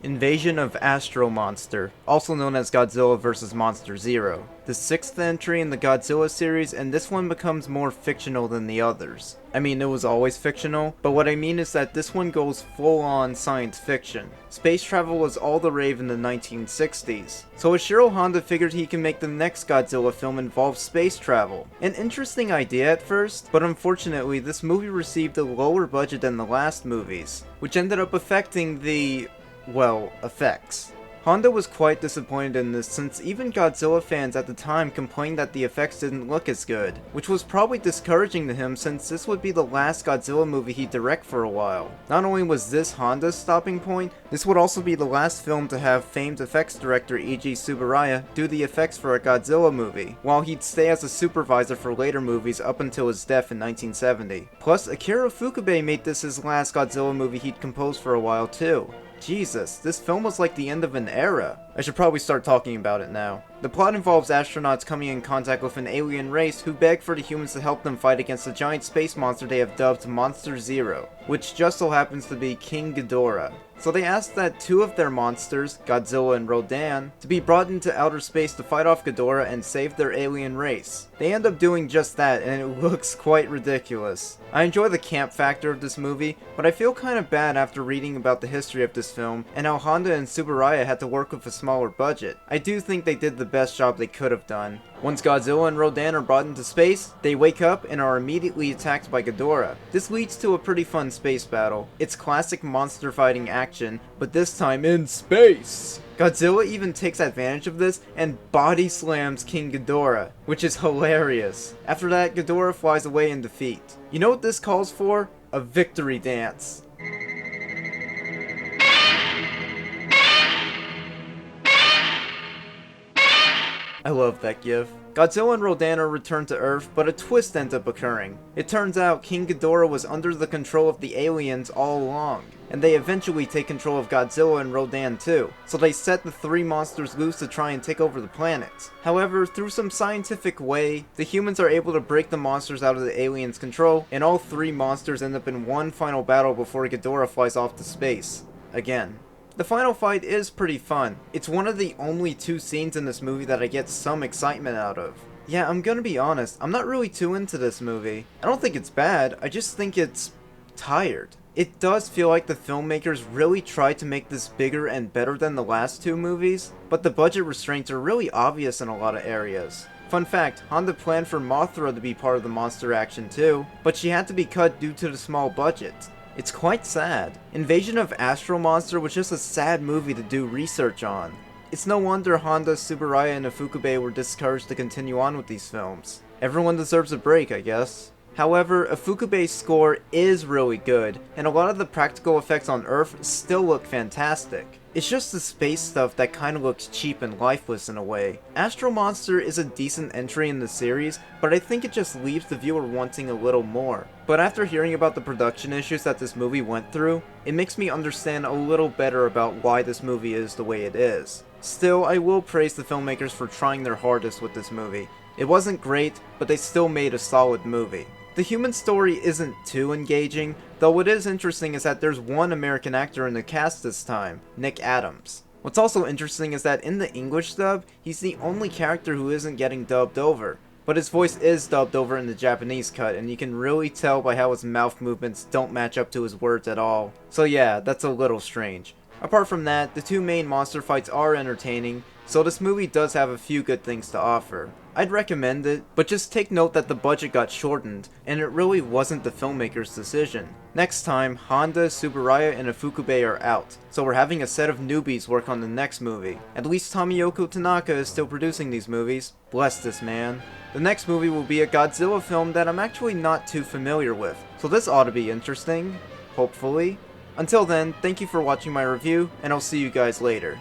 Invasion of Astro-Monster, also known as Godzilla vs. Monster Zero. The sixth entry in the Godzilla series, and this one becomes more fictional than the others. I mean, it was always fictional, but what I mean is that this one goes full-on science fiction. Space travel was all the rave in the 1960s, so Ishiro Honda figured he can make the next Godzilla film involve space travel. An interesting idea at first, but unfortunately this movie received a lower budget than the last movies, which ended up affecting the effects. Honda was quite disappointed in this since even Godzilla fans at the time complained that the effects didn't look as good, which was probably discouraging to him since this would be the last Godzilla movie he'd direct for a while. Not only was this Honda's stopping point, this would also be the last film to have famed effects director E.G. Tsuburaya do the effects for a Godzilla movie, while he'd stay as a supervisor for later movies up until his death in 1970. Plus, Akira Ifukube made this his last Godzilla movie he'd composed for a while too. Jesus, this film was like the end of an era. I should probably start talking about it now. The plot involves astronauts coming in contact with an alien race who beg for the humans to help them fight against a giant space monster they have dubbed Monster Zero, which just so happens to be King Ghidorah. So they ask that two of their monsters, Godzilla and Rodan, to be brought into outer space to fight off Ghidorah and save their alien race. They end up doing just that, and it looks quite ridiculous. I enjoy the camp factor of this movie, but I feel kinda bad after reading about the history of this film and how Honda and Tsuburaya had to work with a smaller budget. I do think they did the best job they could have done. Once Godzilla and Rodan are brought into space, they wake up and are immediately attacked by Ghidorah. This leads to a pretty fun space battle. It's classic monster fighting action, but this time in space! Godzilla even takes advantage of this and body slams King Ghidorah, which is hilarious. After that, Ghidorah flies away in defeat. You know what this calls for? A victory dance. I love that gif. Godzilla and Rodan are returned to Earth, but a twist ends up occurring. It turns out King Ghidorah was under the control of the aliens all along, and they eventually take control of Godzilla and Rodan too, so they set the three monsters loose to try and take over the planet. However, through some scientific way, the humans are able to break the monsters out of the aliens' control, and all three monsters end up in one final battle before Ghidorah flies off to space. Again. The final fight is pretty fun. It's one of the only two scenes in this movie that I get some excitement out of. Yeah, I'm gonna be honest, I'm not really too into this movie. I don't think it's bad, I just think it's tired. It does feel like the filmmakers really tried to make this bigger and better than the last two movies, but the budget restraints are really obvious in a lot of areas. Fun fact, Honda planned for Mothra to be part of the monster action too, but she had to be cut due to the small budget. It's quite sad. Invasion of Astro-Monster was just a sad movie to do research on. It's no wonder Honda, Tsuburaya, and Ifukube were discouraged to continue on with these films. Everyone deserves a break, I guess. However, Ifukube's score is really good, and a lot of the practical effects on Earth still look fantastic. It's just the space stuff that kinda looks cheap and lifeless in a way. Astro-Monster is a decent entry in the series, but I think it just leaves the viewer wanting a little more. But after hearing about the production issues that this movie went through, it makes me understand a little better about why this movie is the way it is. Still, I will praise the filmmakers for trying their hardest with this movie. It wasn't great, but they still made a solid movie. The human story isn't too engaging, though what is interesting is that there's one American actor in the cast this time, Nick Adams. What's also interesting is that in the English dub, he's the only character who isn't getting dubbed over. But his voice is dubbed over in the Japanese cut, and you can really tell by how his mouth movements don't match up to his words at all. So yeah, that's a little strange. Apart from that, the two main monster fights are entertaining, so this movie does have a few good things to offer. I'd recommend it, but just take note that the budget got shortened, and it really wasn't the filmmaker's decision. Next time, Honda, Tsuburaya, and Ifukube are out, so we're having a set of newbies work on the next movie. At least Tomiyoko Tanaka is still producing these movies. Bless this man. The next movie will be a Godzilla film that I'm actually not too familiar with, so this ought to be interesting. Hopefully. Until then, thank you for watching my review, and I'll see you guys later.